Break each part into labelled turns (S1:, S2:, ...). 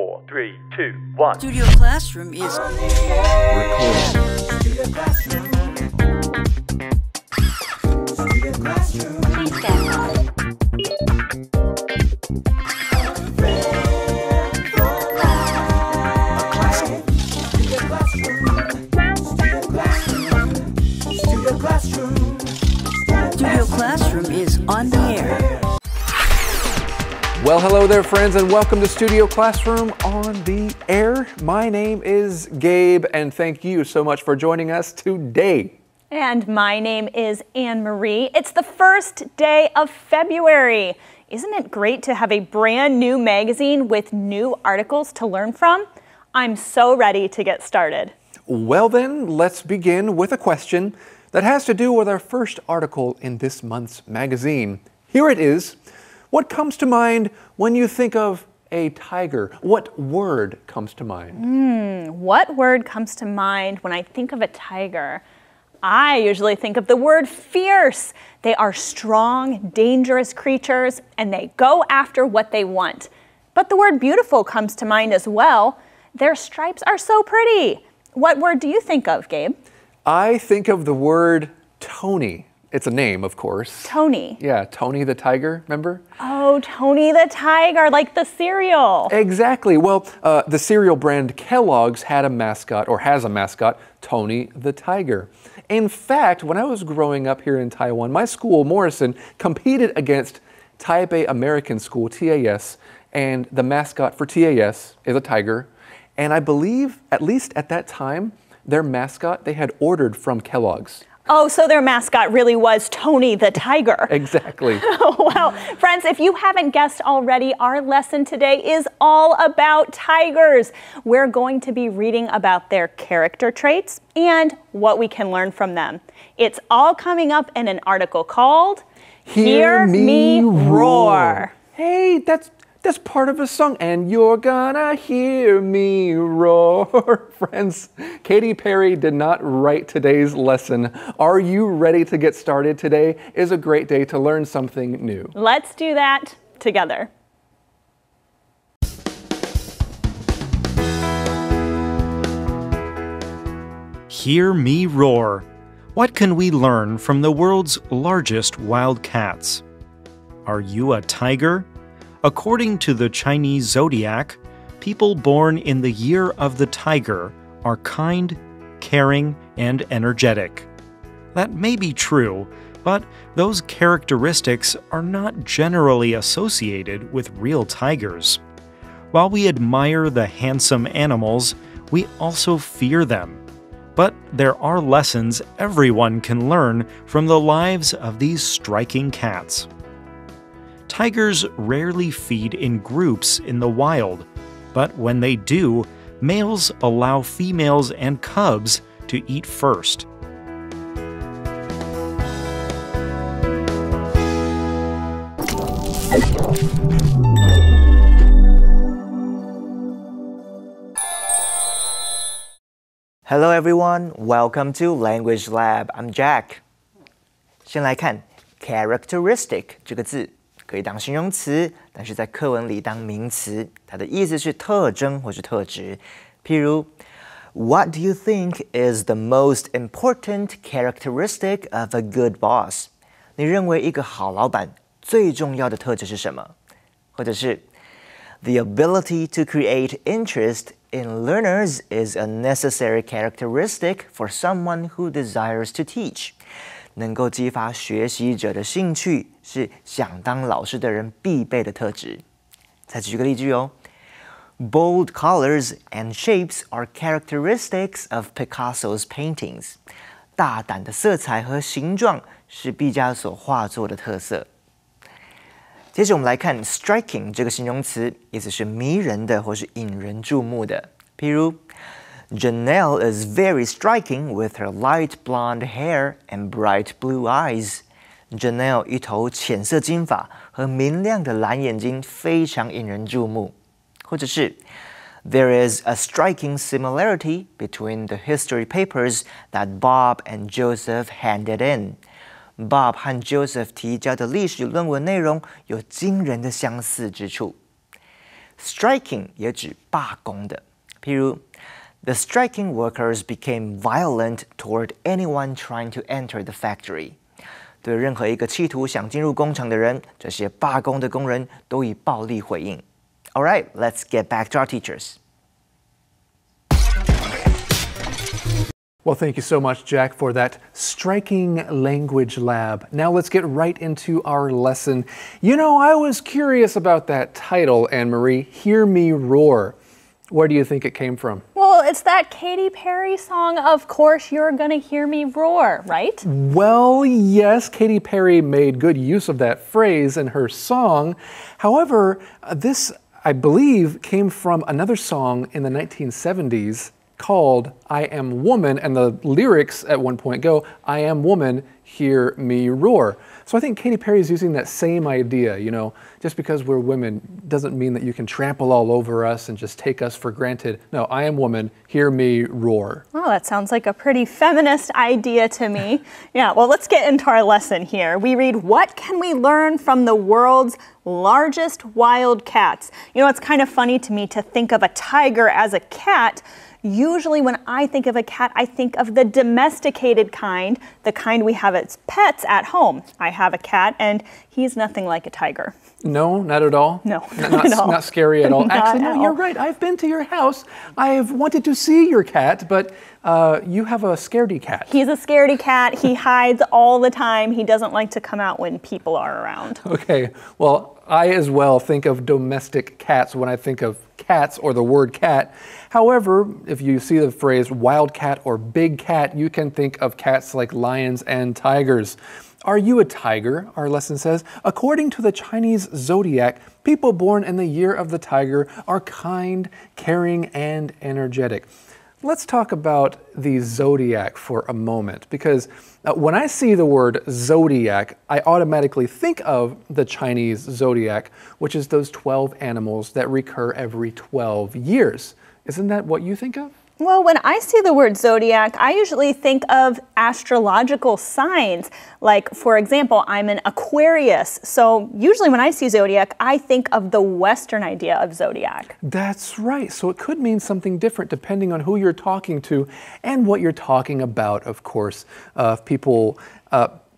S1: 4, 3, 2, 1.
S2: Studio Classroom is Please stand by. Studio Classroom is on the air.
S3: Well, hello there, friends, and welcome to Studio Classroom on the air. My name is Gabe, and thank you so much for joining us today.
S4: And my name is Anne-Marie. It's the first day of February. Isn't it great to have a brand new magazine with new articles to learn from? I'm so ready to get started.
S3: Well then, let's begin with a question that has to do with our first article in this month's magazine. Here it is. What comes to mind when you think of a tiger? What word comes to mind?
S4: What word comes to mind when I think of a tiger? I usually think of the word fierce. They are strong, dangerous creatures, and they go after what they want. But the word beautiful comes to mind as well. Their stripes are so pretty. What word do you think of, Gabe?
S3: I think of the word Tony. It's a name, of course.
S4: Tony.
S3: Yeah, Tony the tiger, remember?
S4: Oh, Tony the tiger, like the cereal.
S3: Exactly. Well, the cereal brand Kellogg's had a mascot, or has a mascot, Tony the tiger. In fact, when I was growing up here in Taiwan, my school, Morrison, competed against Taipei American School, TAS, and the mascot for TAS is a tiger. And I believe, at least at that time, their mascot they had ordered from Kellogg's.
S4: Oh, so their mascot really was Tony the tiger.
S3: Exactly.
S4: Well, friends, if you haven't guessed already, our lesson today is all about tigers. We're going to be reading about their character traits and what we can learn from them. It's all coming up in an article called Hear Me Roar.
S3: Hey, that's part of a song, and you're gonna hear me roar. Friends, Katy Perry did not write today's lesson. Are you ready to get started? Today is a great day to learn something new.
S4: Let's do that together.
S5: Hear me roar. What can we learn from the world's largest wild cats? Are you a tiger? According to the Chinese zodiac, people born in the year of the tiger are kind, caring, and energetic. That may be true, but those characteristics are not generally associated with real tigers. While we admire the handsome animals, we also fear them. But there are lessons everyone can learn from the lives of these striking cats. Tigers rarely feed in groups in the wild, but when they do, males allow females and cubs to eat first.
S6: Hello everyone, welcome to Language Lab. I'm Jack. 先来看 characteristic 这个字。可以当形容词，但是在课文里当名词，它的意思是特征或是特质。譬如 What do you think is the most important characteristic of a good boss? 你认为一个好老板最重要的特质是什么？或者是 The ability to create interest in learners is a necessary characteristic for someone who desires to teach. 能够激发学习者的兴趣，是想当老师的人必备的特质。再举个例句哦 ，Bold colors and shapes are characteristics of Picasso's paintings. 大胆的色彩和形状是毕加索画作的特色。接着我们来看 striking 这个形容词，意思是迷人的或是引人注目的。譬如 Janelle is very striking with her light blonde hair and bright blue eyes. Janelle 一头浅色金发和明亮的蓝眼睛非常引人注目。或者是 There is a striking similarity between the history papers that Bob and Joseph handed in. Bob 和 Joseph 提交的历史论文内容有惊人的相似之处。Striking 也指罢工的，譬如 The striking workers became violent toward anyone trying to enter the factory. 对任何一个企图想进入工厂的人，这些罢工的工人都以暴力回应。All right, let's get back to our teachers.
S3: Well, thank you so much, Jack, for that striking language lab. Now let's get right into our lesson. You know, I was curious about that title, Anne-Marie, Hear Me Roar. Where do you think it came from?
S4: Well, it's that Katy Perry song, Of Course You're Gonna Hear Me Roar, right?
S3: Well, yes, Katy Perry made good use of that phrase in her song. However, this, I believe, came from another song in the 1970s called I Am Woman, and the lyrics at one point go, I am woman, hear me roar. So I think Katy Perry is using that same idea, you know, just because we're women doesn't mean that you can trample all over us and just take us for granted. No, I am woman, hear me roar.
S4: Oh, that sounds like a pretty feminist idea to me. Yeah, well, let's get into our lesson here. We read, what can we learn from the world's largest wild cats? You know, it's kind of funny to me to think of a tiger as a cat. Usually when I think of a cat, I think of the domesticated kind, the kind we have as pets at home. I have a cat and he's nothing like a tiger.
S3: No, not at all?
S4: No,
S3: not at all. Not scary at all.
S4: Not
S3: Actually, no,
S4: at
S3: you're
S4: all.
S3: right. I've been to your house. I've wanted to see your cat, but you have a scaredy cat.
S4: He's a scaredy cat. He hides all the time. He doesn't like to come out when people are around.
S3: Okay, well, I as well think of domestic cats when I think of cats or the word cat. However, if you see the phrase wild cat or big cat, you can think of cats like lions and tigers. Are you a tiger? Our lesson says, according to the Chinese zodiac, people born in the year of the tiger are kind, caring, and energetic. Let's talk about the zodiac for a moment, because when I see the word zodiac, I automatically think of the Chinese zodiac, which is those 12 animals that recur every 12 years. Isn't that what you think of?
S4: Well, when I see the word zodiac, I usually think of astrological signs. Like, for example, I'm an Aquarius. So usually when I see zodiac, I think of the Western idea of zodiac.
S3: That's right. So it could mean something different depending on who you're talking to and what you're talking about, of course. If people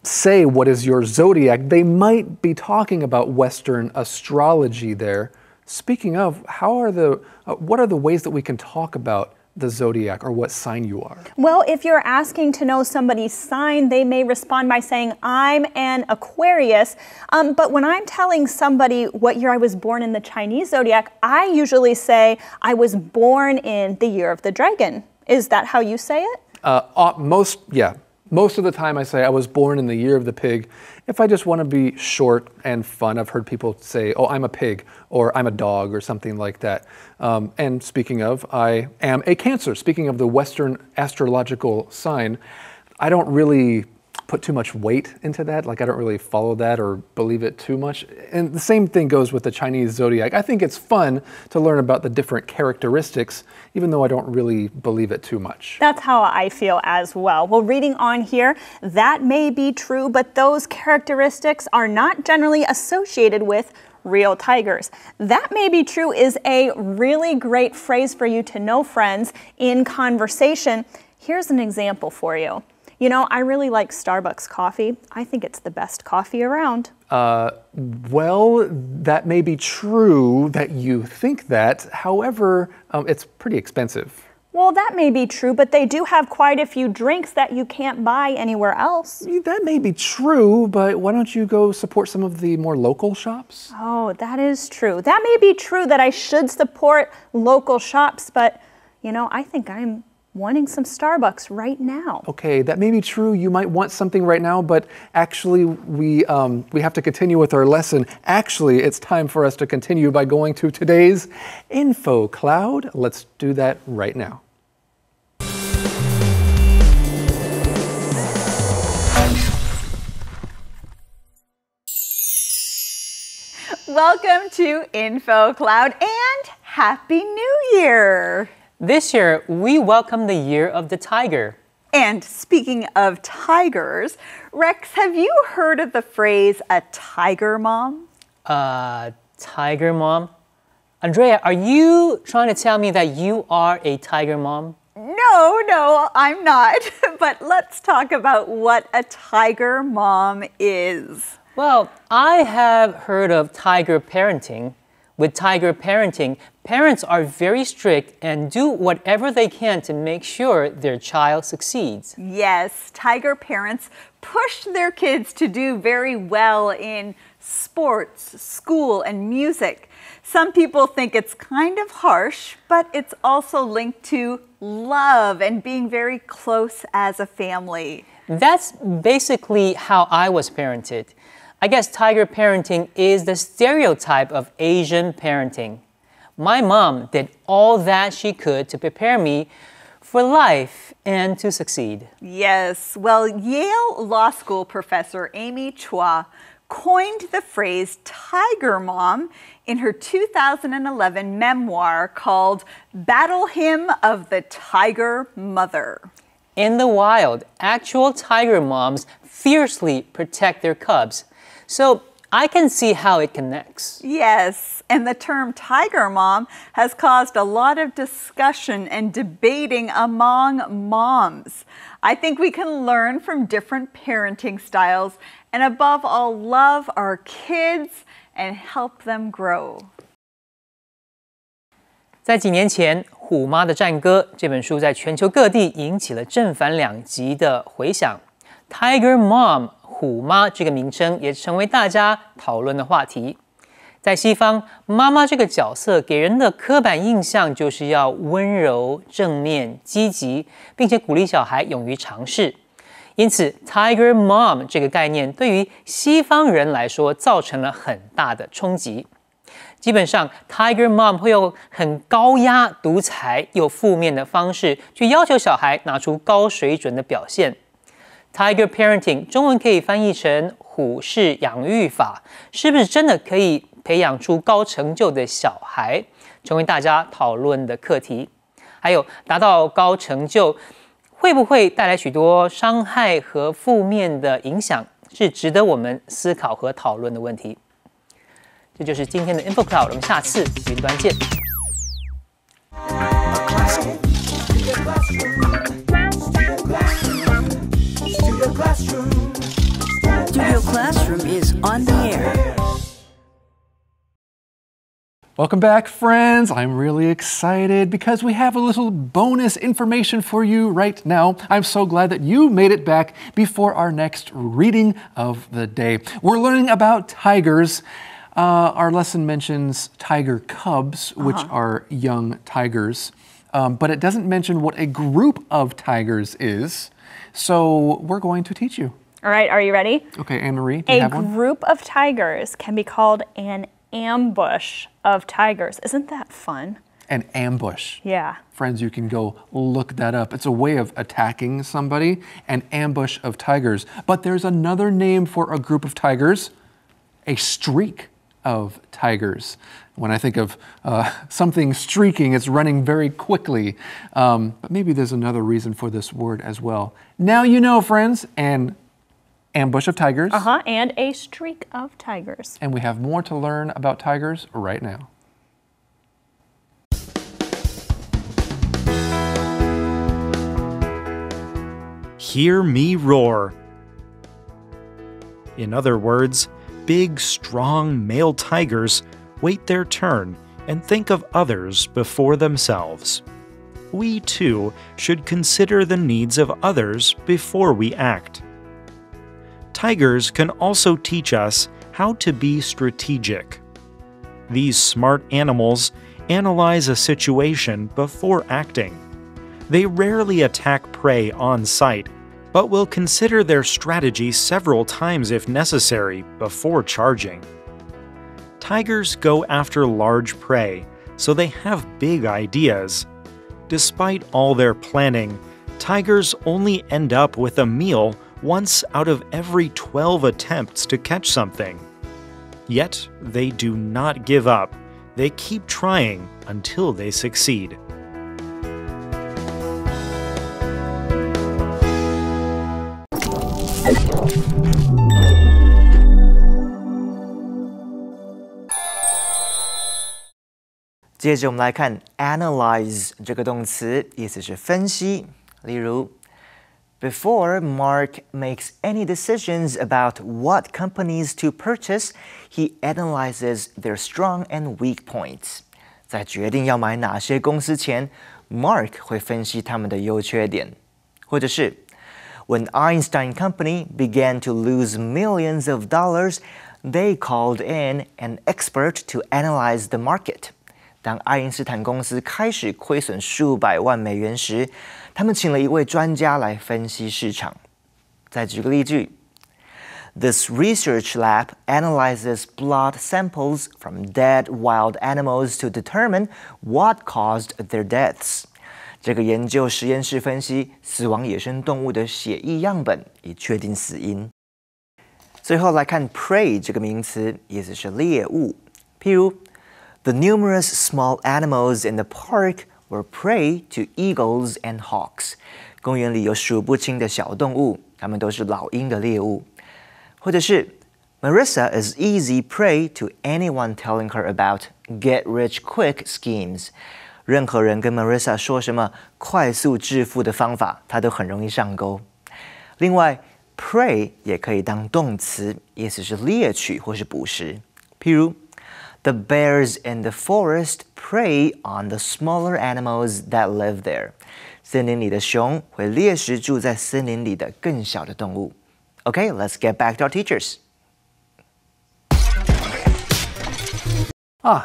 S3: say, what is your zodiac? They might be talking about Western astrology there. Speaking of, what are the ways that we can talk about the zodiac or what sign you are?
S4: Well, if you're asking to know somebody's sign, they may respond by saying, I'm an Aquarius. But when I'm telling somebody what year I was born in the Chinese zodiac, I usually say I was born in the year of the dragon. Is that how you say it?
S3: Most of the time I say I was born in the year of the pig. If I just want to be short and fun, I've heard people say, oh, I'm a pig, or I'm a dog, or something like that. And speaking of, I am a Cancer. Speaking of the Western astrological sign, I don't really put too much weight into that. Like, I don't really follow that or believe it too much. And the same thing goes with the Chinese zodiac. I think it's fun to learn about the different characteristics, even though I don't really believe it too much.
S4: That's how I feel as well. Well, reading on here, that may be true, but those characteristics are not generally associated with real tigers. That may be true is a really great phrase for you to know, friends, in conversation. Here's an example for you. You know, I really like Starbucks coffee. I think it's the best coffee around.
S3: Well, that may be true that you think that. However, it's pretty expensive.
S4: Well, that may be true, but they do have quite a few drinks that you can't buy anywhere else.
S3: That may be true, but why don't you go support some of the more local shops?
S4: Oh, that is true. That may be true that I should support local shops, but, you know, I think I'm wanting some Starbucks right now.
S3: Okay, that may be true. You might want something right now, but actually we have to continue with our lesson. Actually, it's time for us to continue by going to today's info cloud. Let's do that right now.
S1: Welcome to Info Cloud and Happy New Year!
S7: This year, we welcome the year of the tiger.
S1: And speaking of tigers, Rex, have you heard of the phrase a tiger mom?
S7: Tiger mom? Andrea, are you trying to tell me that you are a tiger mom?
S1: No, I'm not. But let's talk about what a tiger mom is.
S7: Well, I have heard of tiger parenting. With tiger parenting, parents are very strict and do whatever they can to make sure their child succeeds.
S1: Yes, tiger parents push their kids to do very well in sports, school, and music. Some people think it's kind of harsh, but it's also linked to love and being very close as a family.
S7: That's basically how I was parented. I guess tiger parenting is the stereotype of Asian parenting. My mom did all that she could to prepare me for life and to succeed.
S1: Yes, well, Yale Law School professor Amy Chua coined the phrase tiger mom in her 2011 memoir called Battle Hymn of the Tiger Mother.
S7: In the wild, actual tiger moms fiercely protect their cubs. So I can see how it connects.
S1: Yes, and the term tiger mom has caused a lot of discussion and debating among moms. I think we can learn from different parenting styles and above all, love our kids and help them grow.
S7: 在几年前，《虎妈的战歌》这本书在全球各地引起了正反两极的回响。Tiger Mom 虎妈这个名称也成为大家讨论的话题。在西方，妈妈这个角色给人的刻板印象就是要温柔、正面、积极，并且鼓励小孩勇于尝试。因此 ，Tiger Mom 这个概念对于西方人来说造成了很大的冲击。基本上 ，Tiger Mom 会用很高压、独裁又负面的方式去要求小孩拿出高水准的表现。Tiger parenting 中文可以翻译成虎式养育法，是不是真的可以培养出高成就的小孩，成为大家讨论的课题。还有达到高成就，会不会带来许多伤害和负面的影响，是值得我们思考和讨论的问题。这就是今天的 InfoCloud， 我们下次云端见。
S2: Studio Classroom is on the air.
S3: Welcome back, friends. I'm really excited because we have a little bonus information for you right now. I'm so glad that you made it back before our next reading of the day. We're learning about tigers. Our lesson mentions tiger cubs, which are young tigers, but it doesn't mention what a group of tigers is. So we're going to teach you.
S4: All right, are you ready?
S3: Okay, Anne-Marie, do you have one?
S4: A group of tigers can be called an ambush of tigers. Isn't that fun?
S3: An ambush.
S4: Yeah.
S3: Friends, you can go look that up. It's a way of attacking somebody, an ambush of tigers. But there's another name for a group of tigers, a streak of tigers. When I think of something streaking, it's running very quickly. But maybe there's another reason for this word as well. Now you know, friends, an ambush of tigers.
S4: And a streak of tigers.
S3: And we have more to learn about tigers right now.
S5: Hear me roar. In other words, big, strong male tigers wait their turn and think of others before themselves. We, too, should consider the needs of others before we act. Tigers can also teach us how to be strategic. These smart animals analyze a situation before acting. They rarely attack prey on sight, but will consider their strategy several times if necessary before charging. Tigers go after large prey, so they have big ideas. Despite all their planning, tigers only end up with a meal once out of every 12 attempts to catch something. Yet, they do not give up. They keep trying until they succeed.
S6: 接着我们来看 analyze 这个动词，意思是分析。例如 Before Mark makes any decisions about what companies to purchase, he analyzes their strong and weak points. 在决定要买哪些公司前 Mark 会分析他们的优缺点。或者是 When Einstein Company began to lose millions of dollars, they called in an expert to analyze the market. 当爱因斯坦公司开始亏损数百万美元时，他们请了一位专家来分析市场。再举个例句 This research lab analyzes blood samples from dead wild animals to determine what caused their deaths. 这个研究实验室分析死亡野生动物的血液样本，以确定死因。最后来看 prey 这个名词，意思是猎物。譬如 The numerous small animals in the park were prey to eagles and hawks. 公园里有数不清的小动物，它们都是老鹰的猎物。或者是 Marissa is easy prey to anyone telling her about get-rich-quick schemes. 任何人跟 Marissa 说什么快速致富的方法，她都很容易上钩。另外 prey 也可以当动词，意思是猎取或是捕食。譬如The bears in the forest prey on the smaller animals that live there. 森林里的熊会猎食住在森林里的更小的动物。Okay, let's get back to our teachers.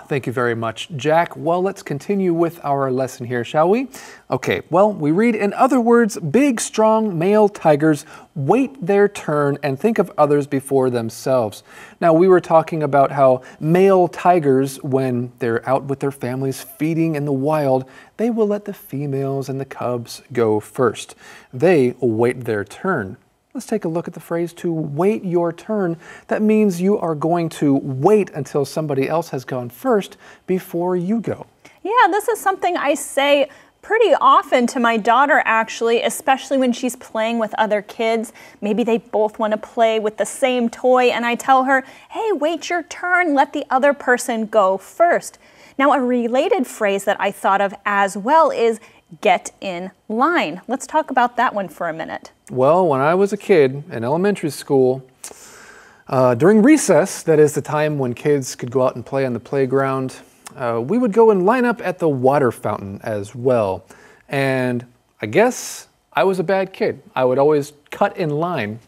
S3: Thank you very much, Jack. Well, let's continue with our lesson here, shall we? Okay, well, we read, in other words, big, strong male tigers wait their turn and think of others before themselves. Now, we were talking about how male tigers, when they're out with their families feeding in the wild, they will let the females and the cubs go first. They wait their turn. Let's take a look at the phrase to wait your turn. That means you are going to wait until somebody else has gone first before you go.
S4: Yeah, this is something I say pretty often to my daughter, actually, especially when she's playing with other kids. Maybe they both want to play with the same toy, and I tell her, hey, wait your turn, let the other person go first. Now, a related phrase that I thought of as well is get in line. Let's talk about that one for a minute.
S3: Well, when I was a kid in elementary school, during recess, that is the time when kids could go out and play on the playground, we would go and line up at the water fountain as well. And I guess I was a bad kid. I would always cut in line.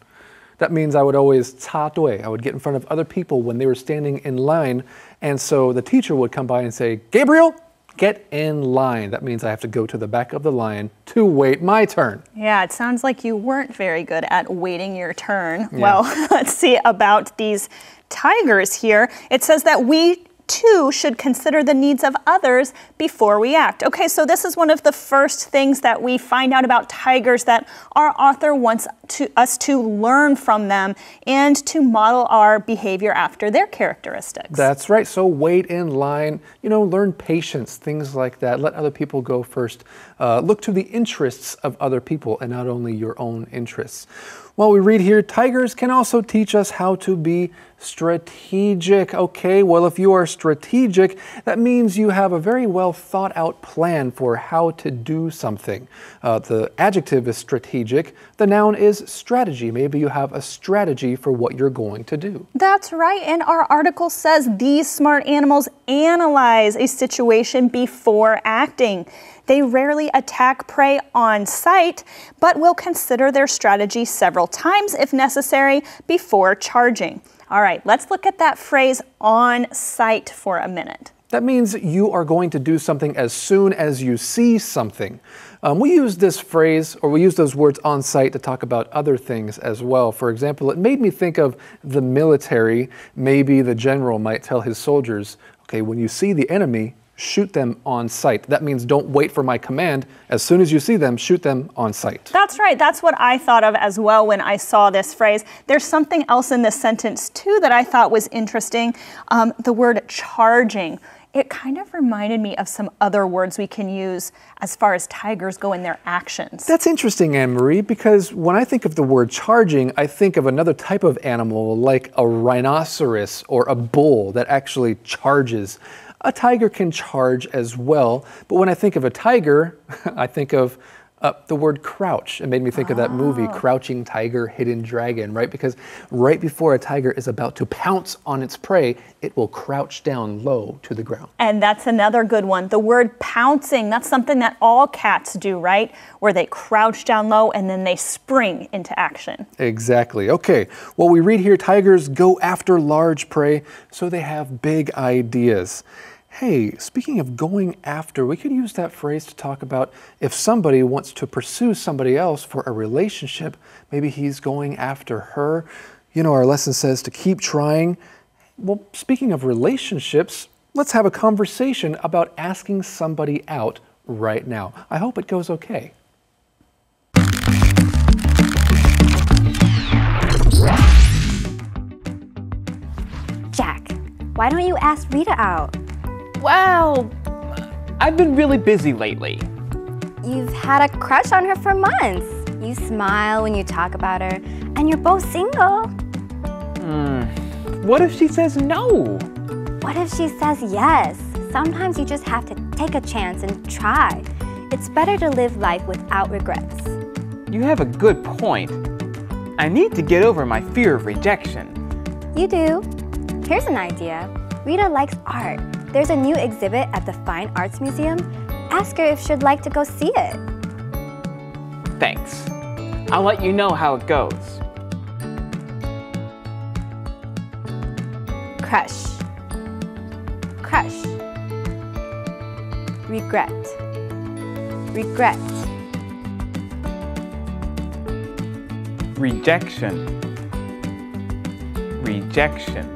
S3: That means I would always 插队. I would get in front of other people when they were standing in line. And so the teacher would come by and say, Gabriel, get in line. That means I have to go to the back of the line to wait my turn.
S4: Yeah, it sounds like you weren't very good at waiting your turn. Yeah. Well, let's see about these tigers here. It says that we too should consider the needs of others before we act. Okay, so this is one of the first things that we find out about tigers that our author wants us to learn from them and to model our behavior after their characteristics.
S3: That's right. So wait in line, learn patience, things like that. Let other people go first. Look to the interests of other people and not only your own interests. Well, we read here, tigers can also teach us how to be strategic. Okay, well, if you are strategic, that means you have a very well thought out plan for how to do something. The adjective is strategic. The noun is strategy. Maybe you have a strategy for what you're going to do.
S4: That's right. And our article says these smart animals analyze a situation before acting. They rarely attack prey on sight, but will consider their strategy several times if necessary before charging. All right, let's look at that phrase on sight for a minute.
S3: That means you are going to do something as soon as you see something. We use this phrase, or we use those words on sight to talk about other things as well. For example, it made me think of the military. Maybe the general might tell his soldiers, okay, when you see the enemy, shoot them on sight. That means don't wait for my command. As soon as you see them, shoot them on sight.
S4: That's right. That's what I thought of as well when I saw this phrase. There's something else in this sentence too that I thought was interesting. The word charging. It kind of reminded me of some other words we can use as far as tigers go in their actions.
S3: That's interesting, Anne-Marie, because when I think of the word charging, I think of another type of animal like a rhinoceros or a bull that actually charges. A tiger can charge as well, but when I think of a tiger, I think of the word crouch. It made me think of that movie, Crouching Tiger, Hidden Dragon, right? Because right before a tiger is about to pounce on its prey, it will crouch down low to the ground.
S4: And that's another good one. The word pouncing, that's something that all cats do, right? Where they crouch down low and then they spring into action.
S3: Exactly. Okay, well, we read here, tigers go after large prey, so they have big ideas. Hey, speaking of going after, we could use that phrase to talk about if somebody wants to pursue somebody else for a relationship, maybe he's going after her. You know, our lesson says to keep trying. Well, speaking of relationships, let's have a conversation about asking somebody out right now. I hope it goes okay.
S8: Jack, why don't you ask Rita out?
S9: Well, I've been really busy lately.
S8: You've had a crush on her for months. You smile when you talk about her, and you're both single.
S9: What if she says no?
S8: What if she says yes? Sometimes you just have to take a chance and try. It's better to live life without regrets.
S9: You have a good point. I need to get over my fear of rejection.
S8: You do. Here's an idea. Rita likes art. There's a new exhibit at the Fine Arts Museum. Ask her if she'd like to go see it.
S9: Thanks. I'll let you know how it goes.
S8: Crush. Crush. Regret. Regret.
S9: Rejection. Rejection.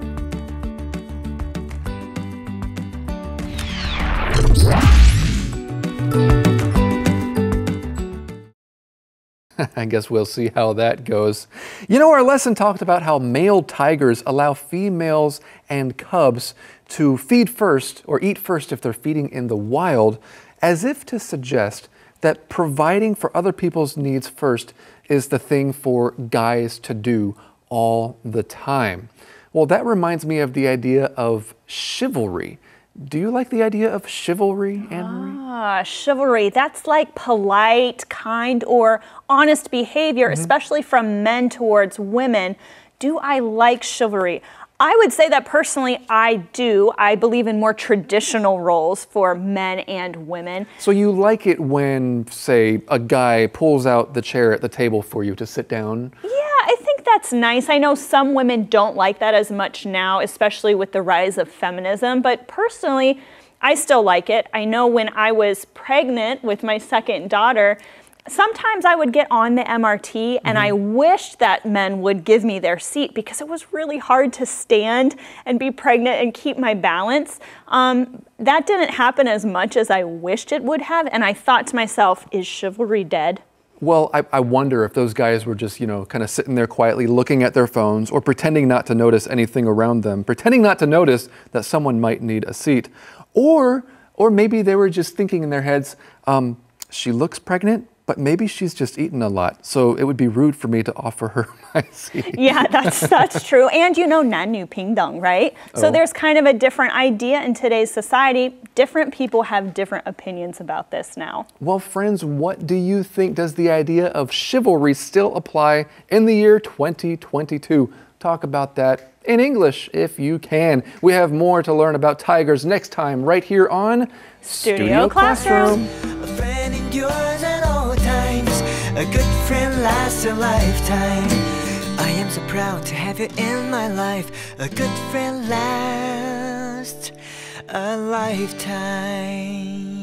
S3: I guess we'll see how that goes. You know, our lesson talked about how male tigers allow females and cubs to feed first or eat first if they're feeding in the wild, as if to suggest that providing for other people's needs first is the thing for guys to do all the time. Well, that reminds me of the idea of chivalry. Do you like the idea of chivalry, Anne-Marie?
S4: Chivalry, that's like polite, kind, or honest behavior, especially from men towards women. Do I like chivalry? I would say that personally I do. I believe in more traditional roles for men and women.
S3: So you like it when, say, a guy pulls out the chair at the table for you to sit down?
S4: Yeah, I think that's nice. I know some women don't like that as much now, especially with the rise of feminism, but personally, I still like it. I know when I was pregnant with my second daughter, sometimes I would get on the MRT and I wished that men would give me their seat because it was really hard to stand and be pregnant and keep my balance. That didn't happen as much as I wished it would have, and I thought to myself, is chivalry dead?
S3: Well, I wonder if those guys were just, you know, kind of sitting there quietly looking at their phones or pretending not to notice anything around them, pretending not to notice that someone might need a seat. Or maybe they were just thinking in their heads, she looks pregnant, but maybe she's just eaten a lot, so it would be rude for me to offer her my seat.
S4: Yeah, that's true. And you know, 男女平等, right? So there's kind of a different idea in today's society. Different people have different opinions about this now.
S3: Well, friends, what do you think? Does the idea of chivalry still apply in the year 2022? Talk about that in English if you can. We have more to learn about tigers next time right here on
S4: Studio Classroom.
S10: A friend endures at all times. A good friend lasts a lifetime. I am so proud to have you in my life. A good friend lasts a lifetime.